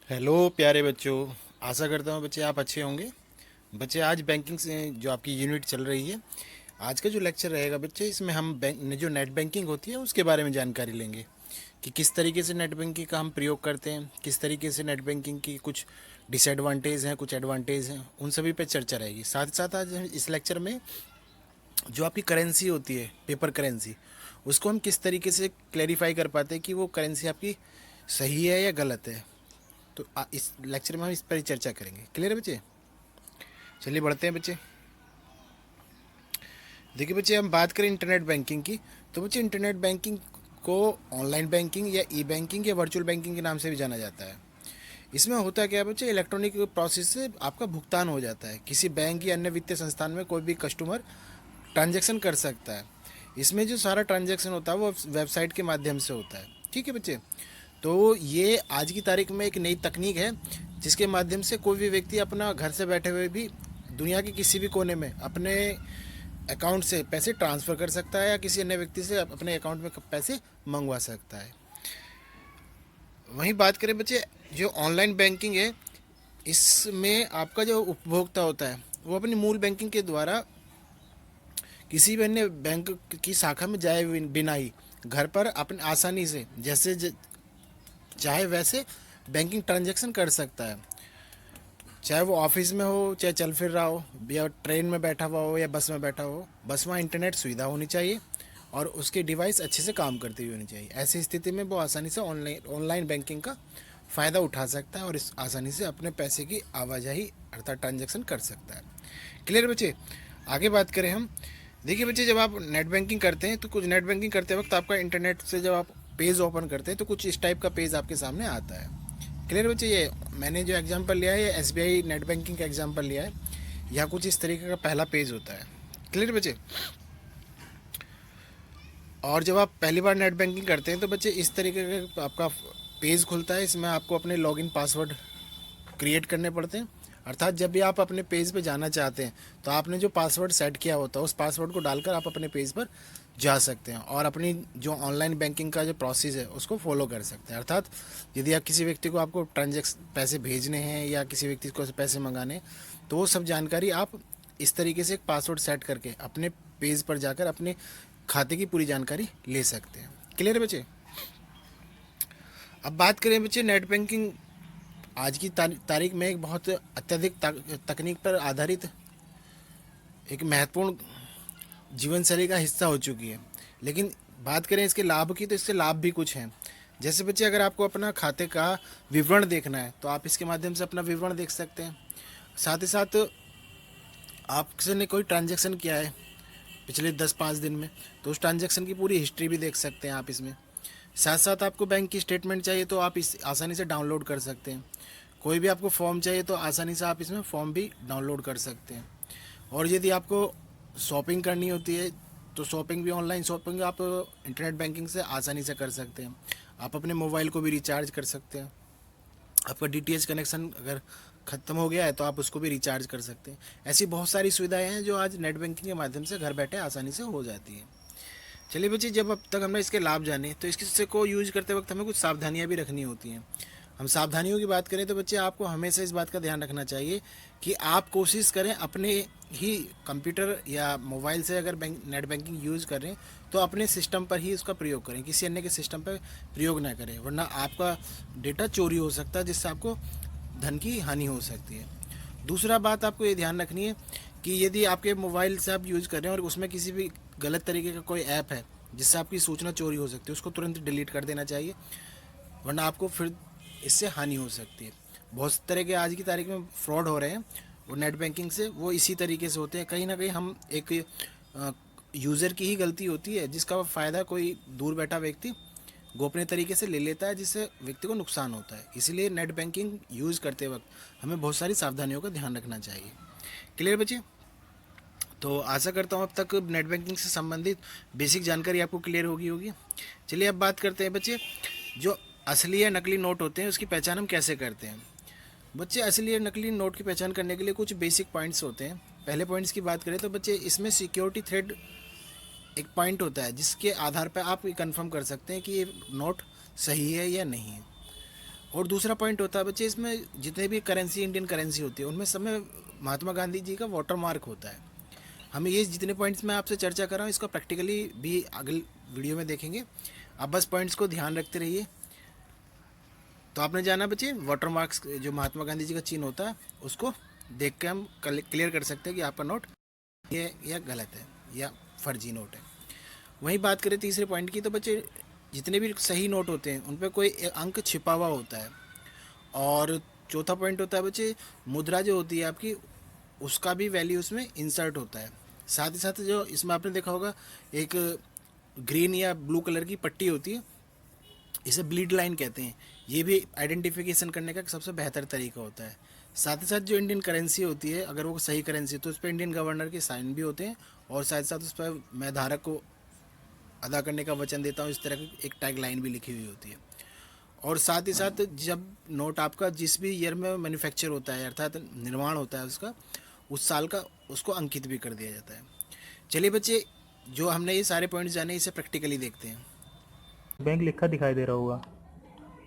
Hello प्यारे बच्चों, आशा करता हूँ बच्चे आप अच्छे होंगे। बच्चे आज बैंकिंग से जो आपकी यूनिट चल रही है, आज का जो लेक्चर रहेगा बच्चे, इसमें हम जो नेट बैंकिंग होती है उसके बारे में जानकारी लेंगे कि किस तरीके से नेट बैंकिंग का हम प्रयोग करते हैं, किस तरीके से नेट बैंकिंग की कुछ डिसएडवांटेज हैं, कुछ एडवांटेज हैं, उन सभी पे चर्चा रहेगी। साथ ही साथ आज इस लेक्चर में जो आपकी करेंसी होती है, पेपर करेंसी, उसको हम किस तरीके से क्लैरिफाई कर पाते हैं कि वो करेंसी आपकी सही है या गलत है। तो इस लेक्चर में हम इस पर ही चर्चा करेंगे। क्लियर है बच्चे? चलिए बढ़ते हैं बच्चे। देखिए बच्चे, हम बात करें इंटरनेट बैंकिंग की, तो बच्चे इंटरनेट बैंकिंग को ऑनलाइन बैंकिंग या ई बैंकिंग या वर्चुअल बैंकिंग के नाम से भी जाना जाता है। इसमें होता क्या है बच्चे, इलेक्ट्रॉनिक प्रोसेस से आपका भुगतान हो जाता है। किसी बैंक या अन्य वित्तीय संस्थान में कोई भी कस्टमर ट्रांजैक्शन कर सकता है। इसमें जो सारा ट्रांजैक्शन होता है वो वेबसाइट के माध्यम से होता है। ठीक है बच्चे? तो ये आज की तारीख में एक नई तकनीक है जिसके माध्यम से कोई भी व्यक्ति अपना घर से बैठे हुए भी दुनिया के किसी भी कोने में अपने अकाउंट से पैसे ट्रांसफ़र कर सकता है या किसी अन्य व्यक्ति से अपने अकाउंट में पैसे मंगवा सकता है। वहीं बात करें बच्चे, जो ऑनलाइन बैंकिंग है, इसमें आपका जो उपभोक्ता होता है वो अपनी मूल बैंकिंग के द्वारा किसी भी अन्य बैंक की शाखा में जाए बिना ही घर पर अपने आसानी से जैसे चाहे वैसे बैंकिंग ट्रांजैक्शन कर सकता है। चाहे वो ऑफिस में हो, चाहे चल फिर रहा हो, या ट्रेन में बैठा हुआ हो या बस में बैठा हो, बस वहाँ इंटरनेट सुविधा होनी चाहिए और उसकी डिवाइस अच्छे से काम करती हुई होनी चाहिए। ऐसी स्थिति में वो आसानी से ऑनलाइन बैंकिंग का फ़ायदा उठा सकता है और इस आसानी से अपने पैसे की आवाजाही अर्थात ट्रांजैक्शन कर सकता है। क्लियर बच्चे? आगे बात करें हम। देखिए बच्चे, जब आप नेट बैंकिंग करते हैं तो कुछ नेट बैंकिंग करते वक्त आपका इंटरनेट से जब आप पेज ओपन करते हैं तो कुछ इस टाइप का पेज आपके सामने आता है। क्लियर बच्चे? ये मैंने जो एग्जांपल लिया है ये एसबीआई नेट बैंकिंग का एग्जांपल लिया है। यहाँ कुछ इस तरीके का पहला पेज होता है। क्लियर बच्चे? और जब आप पहली बार नेट बैंकिंग करते हैं तो बच्चे इस तरीके का आपका पेज खुलता है। इसमें आपको अपने लॉगिन पासवर्ड क्रिएट करने पड़ते हैं। अर्थात जब भी आप अपने पेज पे जाना चाहते हैं तो आपने जो पासवर्ड सेट किया होता है उस पासवर्ड को डालकर आप अपने पेज पर जा सकते हैं और अपनी जो ऑनलाइन बैंकिंग का जो प्रोसेस है उसको फॉलो कर सकते हैं। अर्थात यदि आप किसी व्यक्ति को आपको ट्रांजैक्शन पैसे भेजने हैं या किसी व्यक्ति को पैसे मंगाने हैं तो वो सब जानकारी आप इस तरीके से एक पासवर्ड सेट करके अपने पेज पर जाकर अपने खाते की पूरी जानकारी ले सकते हैं। क्लियर बच्चे? अब बात करें बच्चे नेट बैंकिंग आज की तारीख में एक बहुत अत्यधिक तकनीक पर आधारित एक महत्वपूर्ण जीवन शैली का हिस्सा हो चुकी है। लेकिन बात करें इसके लाभ की तो इससे लाभ भी कुछ हैं। जैसे बच्चे, अगर आपको अपना खाते का विवरण देखना है तो आप इसके माध्यम से अपना विवरण देख सकते हैं। साथ ही साथ आपसे ने कोई ट्रांजैक्शन किया है पिछले 10-5 दिन में तो उस ट्रांजैक्शन की पूरी हिस्ट्री भी देख सकते हैं आप इसमें। साथ साथ आपको बैंक की स्टेटमेंट चाहिए तो आप इस आसानी से डाउनलोड कर सकते हैं। कोई भी आपको फॉर्म चाहिए तो आसानी से आप इसमें फॉर्म भी डाउनलोड कर सकते हैं। और यदि आपको शॉपिंग करनी होती है तो शॉपिंग भी, ऑनलाइन शॉपिंग आप इंटरनेट बैंकिंग से आसानी से कर सकते हैं। आप अपने मोबाइल को भी रिचार्ज कर सकते हैं। आपका डीटीएच कनेक्शन अगर ख़त्म हो गया है तो आप उसको भी रिचार्ज कर सकते हैं। ऐसी बहुत सारी सुविधाएं हैं जो आज नेट बैंकिंग के माध्यम से घर बैठे आसानी से हो जाती है। चलिए बच्चे, जब अब तक हमने इसके लाभ जाने तो इसके को यूज करते वक्त हमें कुछ सावधानियां भी रखनी होती हैं। हम सावधानियों की बात करें तो बच्चे आपको हमेशा इस बात का ध्यान रखना चाहिए कि आप कोशिश करें अपने ही कंप्यूटर या मोबाइल से अगर नेट बैंकिंग यूज़ करें तो अपने सिस्टम पर ही उसका प्रयोग करें, किसी अन्य के सिस्टम पर प्रयोग ना करें, वरना आपका डेटा चोरी हो सकता है जिससे आपको धन की हानि हो सकती है। दूसरा बात आपको ये ध्यान रखनी है कि यदि आपके मोबाइल से आप यूज़ कर रहे हैं और उसमें किसी भी गलत तरीके का कोई ऐप है जिससे आपकी सूचना चोरी हो सकती है, उसको तुरंत डिलीट कर देना चाहिए, वरना आपको फिर इससे हानि हो सकती है। बहुत तरह के आज की तारीख में फ्रॉड हो रहे हैं वो नेट बैंकिंग से, वो इसी तरीके से होते हैं। कहीं ना कहीं हम एक यूज़र की ही गलती होती है जिसका फ़ायदा कोई दूर बैठा व्यक्ति गोपनीय तरीके से ले लेता है जिससे व्यक्ति को नुकसान होता है। इसीलिए नेट बैंकिंग यूज़ करते वक्त हमें बहुत सारी सावधानियों का ध्यान रखना चाहिए। क्लियर बच्चे? तो आशा करता हूँ अब तक नेट बैंकिंग से संबंधित बेसिक जानकारी आपको क्लियर होगी। चलिए अब बात करते हैं बच्चे, जो असली या नकली नोट होते हैं उसकी पहचान हम कैसे करते हैं। बच्चे, असली या नकली नोट की पहचान करने के लिए कुछ बेसिक पॉइंट्स होते हैं। पहले पॉइंट्स की बात करें तो बच्चे इसमें सिक्योरिटी थ्रेड एक पॉइंट होता है जिसके आधार पर आप कंफर्म कर सकते हैं कि ये नोट सही है या नहीं है। और दूसरा पॉइंट होता है बच्चे इसमें जितने भी करेंसी इंडियन करेंसी होती है उनमें सब में महात्मा गांधी जी का वाटर मार्क होता है। हमें ये जितने पॉइंट्स मैं आपसे चर्चा कर रहा हूँ इसका प्रैक्टिकली भी अगले वीडियो में देखेंगे। आप बस पॉइंट्स को ध्यान रखते रहिए। तो आपने जाना बच्चे वाटर मार्क्स जो महात्मा गांधी जी का चिन्ह होता है उसको देख के हम क्लियर कर सकते हैं कि आपका नोट ये या गलत है या फर्जी नोट है। वहीं बात करें तीसरे पॉइंट की तो बच्चे जितने भी सही नोट होते हैं उन पर कोई अंक छिपा हुआ होता है। और चौथा पॉइंट होता है बच्चे मुद्रा जो होती है आपकी उसका भी वैल्यू उसमें इंसर्ट होता है। साथ ही साथ जो इसमें आपने देखा होगा एक ग्रीन या ब्लू कलर की पट्टी होती है, इसे ब्लीड लाइन कहते हैं। ये भी आइडेंटिफिकेशन करने का सबसे बेहतर तरीका होता है। साथ ही साथ जो इंडियन करेंसी होती है अगर वो सही करेंसी है तो उस पर इंडियन गवर्नर के साइन भी होते हैं और साथ ही साथ उस पर मैं धारक को अदा करने का वचन देता हूँ इस तरह की एक टैग लाइन भी लिखी हुई होती है। और साथ ही साथ जब नोट आपका जिस भी ईयर में मैन्युफैक्चर होता है अर्थात निर्माण होता है उसका उस साल का उसको अंकित भी कर दिया जाता है। चलिए बच्चे जो हमने ये सारे पॉइंट्स जाने इसे प्रैक्टिकली देखते हैं। बैंक लिखा दिखाई दे रहा होगा,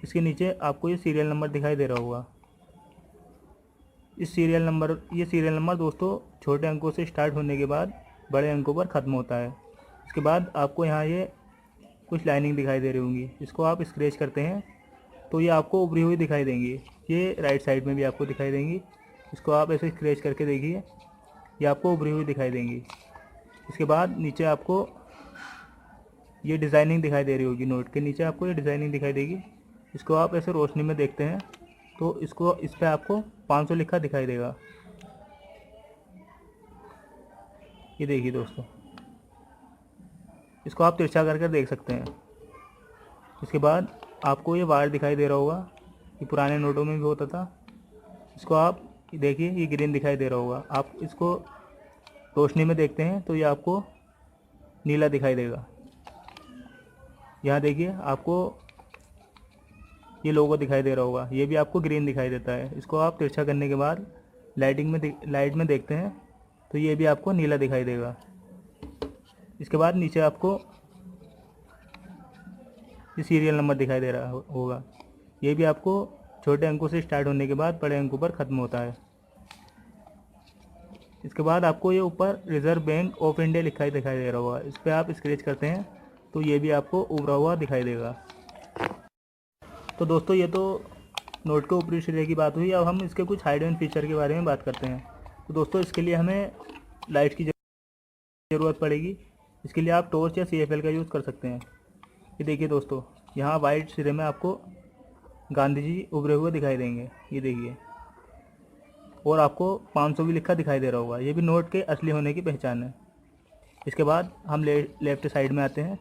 इसके नीचे आपको ये सीरियल नंबर दिखाई दे रहा होगा। ये सीरियल नंबर दोस्तों छोटे अंकों से स्टार्ट होने के बाद बड़े अंकों पर ख़त्म होता है। इसके बाद आपको यहाँ ये कुछ लाइनिंग दिखाई दे रही होंगी, इसको आप स्क्रैच करते हैं तो ये आपको उभरी हुई दिखाई देंगी। ये राइट साइड में भी आपको दिखाई देंगी, इसको आप ऐसे स्क्रैच करके देखिए, ये आपको उभरी हुई दिखाई देंगी। इसके बाद नीचे आपको ये डिज़ाइनिंग दिखाई दे रही होगी, नोट के नीचे आपको ये डिज़ाइनिंग दिखाई देगी। इसको आप ऐसे रोशनी में देखते हैं तो इस पर आपको 500 लिखा दिखाई देगा। ये देखिए दोस्तों, इसको आप तिरछा करके देख सकते हैं। इसके बाद आपको ये वायर दिखाई दे रहा होगा, ये पुराने नोटों में भी होता था। इसको आप देखिए, ये ग्रीन दिखाई दे रहा होगा। आप इसको रोशनी में देखते हैं तो ये आपको नीला दिखाई देगा। यहाँ देखिए आपको ये लोगो दिखाई दे रहा होगा, ये भी आपको ग्रीन दिखाई देता है। इसको आप तिरछा करने के बाद लाइट में देखते हैं तो ये भी आपको नीला दिखाई देगा। इसके बाद नीचे आपको ये सीरियल नंबर दिखाई दे रहा होगा, ये भी आपको छोटे अंकों से स्टार्ट होने के बाद बड़े अंकों पर ख़त्म होता है। इसके बाद आपको ये ऊपर रिजर्व बैंक ऑफ इंडिया दिखाई दे रहा होगा, इस पर आप स्क्रैच करते हैं तो ये भी आपको उभरा हुआ दिखाई देगा। तो दोस्तों ये तो नोट के ऊपरी सिरे की बात हुई। अब हम इसके कुछ हाइड एंड फीचर के बारे में बात करते हैं। तो दोस्तों इसके लिए हमें लाइट की ज़रूरत पड़ेगी। इसके लिए आप टॉर्च या CFL का यूज़ कर सकते हैं। ये देखिए दोस्तों, यहाँ वाइट सिरे में आपको गांधी जी उभरे हुए दिखाई देंगे, ये देखिए। और आपको 500 भी लिखा दिखाई दे रहा होगा, ये भी नोट के असली होने की पहचान है। इसके बाद हम लेफ्ट साइड में आते हैं।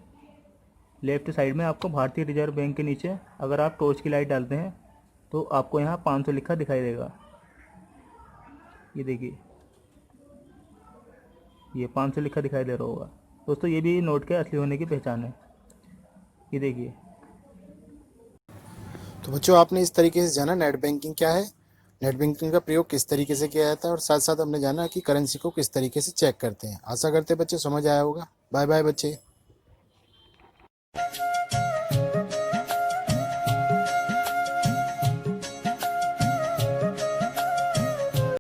लेफ्ट साइड में आपको भारतीय रिजर्व बैंक के नीचे अगर आप टॉर्च की लाइट डालते हैं तो आपको यहाँ 500 लिखा दिखाई देगा। ये देखिए, ये 500 लिखा दिखाई दे रहा होगा दोस्तों, ये भी नोट के असली होने की पहचान है। ये देखिए। तो बच्चों आपने इस तरीके से जाना नेट बैंकिंग क्या है, नेट बैंकिंग का प्रयोग किस तरीके से किया जाता है और साथ साथ हमने जाना कि करेंसी को किस तरीके से चेक करते हैं। आशा करते हैं बच्चे समझ आया होगा। बाय बाय बच्चे।